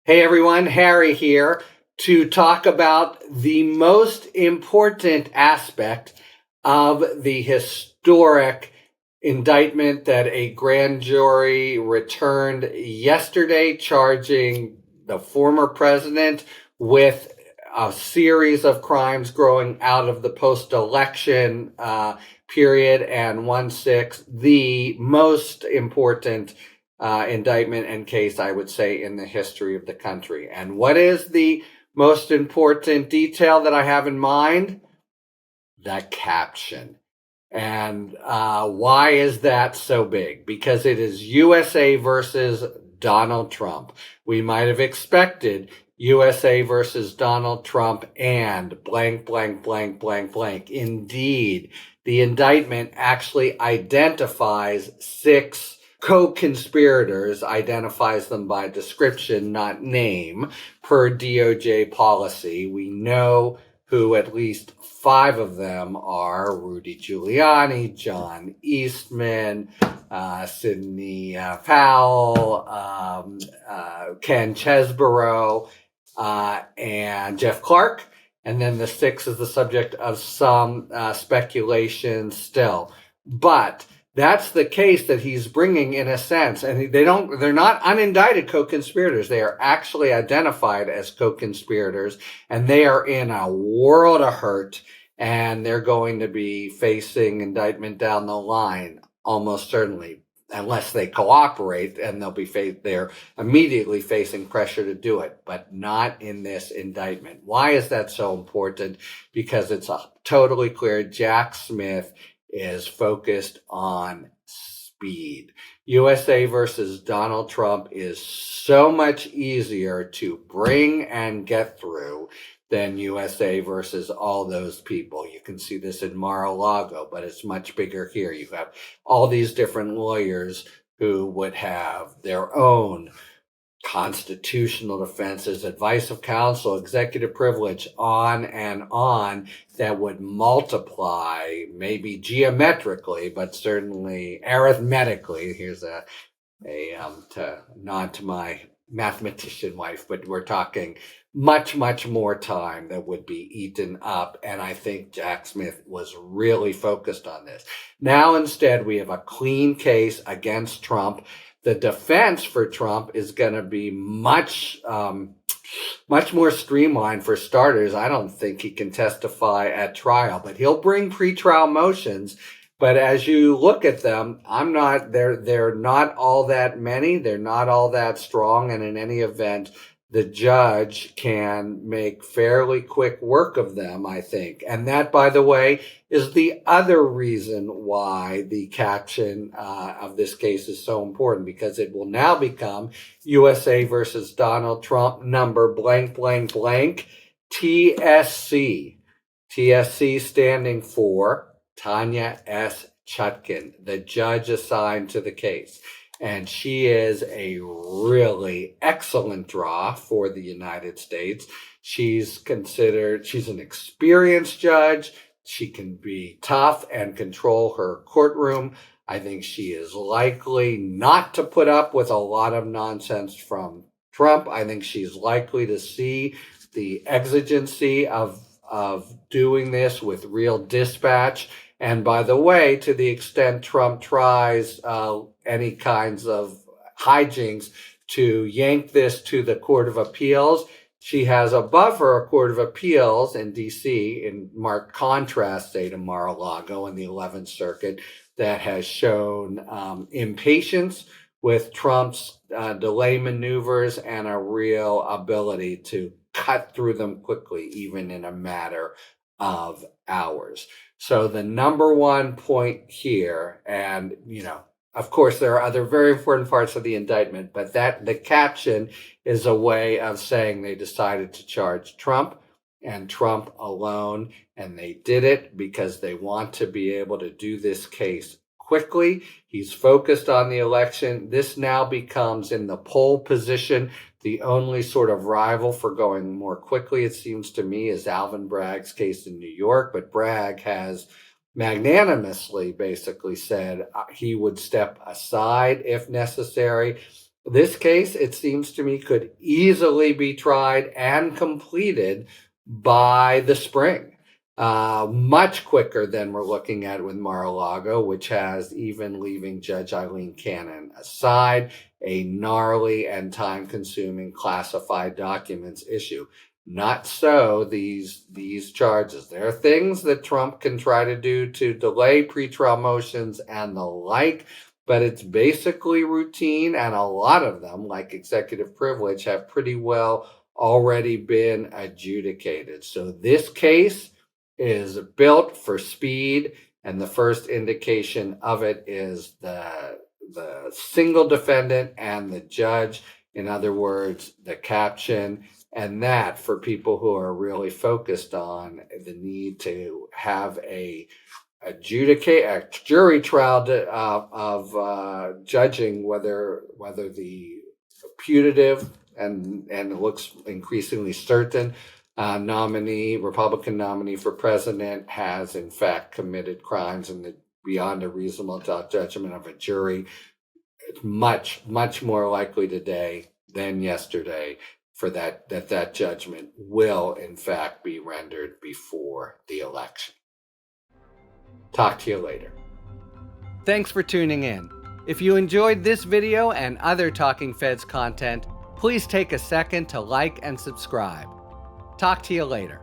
Hey everyone, Harry here to talk about the most important aspect of the historic indictment that a grand jury returned yesterday, charging the former president with a series of crimes growing out of the post-election period, and 1/6, the most important indictment and case, I would say, in the history of the country. And what is the most important detail that I have in mind? The caption. And why is that so big? Because it is USA versus Donald Trump. We might have expected USA versus Donald Trump and blank, blank, blank, blank, blank. Indeed, the indictment actually identifies 6 co-conspirators, identifies them by description, not name, per DOJ policy. We know who at least 5 of them are: Rudy Giuliani, John Eastman, Sidney Powell, Ken Chesborough, and Jeff Clark. And then the 6th is the subject of some speculation still. But that's the case that he's bringing, in a sense. And they're not unindicted co-conspirators. They are actually identified as co-conspirators, and they are in a world of hurt, and they're going to be facing indictment down the line, almost certainly, unless they cooperate, and they're immediately facing pressure to do it, but not in this indictment. Why is that so important? Because it's totally clear Jack Smith is focused on speed. USA versus Donald Trump is so much easier to bring and get through than USA versus all those people. You can see this in Mar-a-Lago, but it's much bigger here. You have all these different lawyers who would have their own constitutional defenses, advice of counsel, executive privilege, on and on, that would multiply, maybe geometrically, but certainly arithmetically. Here's a nod to my mathematician wife, but we're talking much, much more time that would be eaten up. And I think Jack Smith was really focused on this. Now, instead, we have a clean case against Trump. The defense for Trump is going to be much more streamlined. For starters, I don't think he can testify at trial, but he'll bring pretrial motions. But as you look at them, they're not all that many. They're not all that strong. And in any event, the judge can make fairly quick work of them, I think. And that, by the way, is the other reason why the caption of this case is so important, because it will now become USA versus Donald Trump number blank, blank, blank, TSC. TSC standing for Tanya S. Chutkan, the judge assigned to the case. And she is a really excellent draw for the United States. She's an experienced judge. She can be tough and control her courtroom. I think she is likely not to put up with a lot of nonsense from Trump. I think she's likely to see the exigency of doing this with real dispatch. And by the way, to the extent Trump tries any kinds of hijinks to yank this to the Court of Appeals, she has above her a Court of Appeals in D.C., in marked contrast, say, to Mar-a-Lago in the 11th Circuit, that has shown impatience with Trump's delay maneuvers and a real ability to cut through them quickly, even in a matter of hours. So the number one point here, and, of course, there are other very important parts of the indictment, but the caption is a way of saying they decided to charge Trump and Trump alone, and they did it because they want to be able to do this case quickly. He's focused on the election. This now becomes, in the poll position, the only sort of rival for going more quickly, it seems to me, is Alvin Bragg's case in New York. But Bragg has magnanimously basically said he would step aside if necessary. This case, it seems to me, could easily be tried and completed by the spring. Much quicker than we're looking at with Mar-a-Lago, which has, even leaving Judge Eileen Cannon aside, a gnarly and time-consuming classified documents issue. Not so these charges. There are things that Trump can try to do to delay pretrial motions and the like, but it's basically routine, and a lot of them, like executive privilege, have pretty well already been adjudicated. So this case is built for speed, and the first indication of it is the single defendant and the judge. In other words, the caption. And that, for people who are really focused on the need to have a jury trial of judging whether the putative and it looks increasingly certain Republican nominee for president has in fact committed crimes, and beyond a reasonable doubt judgment of a jury. It's much more likely today than yesterday for that judgment will in fact be rendered before the election. Talk to you later. Thanks for tuning in. If you enjoyed this video and other Talking Feds content, please take a second to like and subscribe. Talk to you later.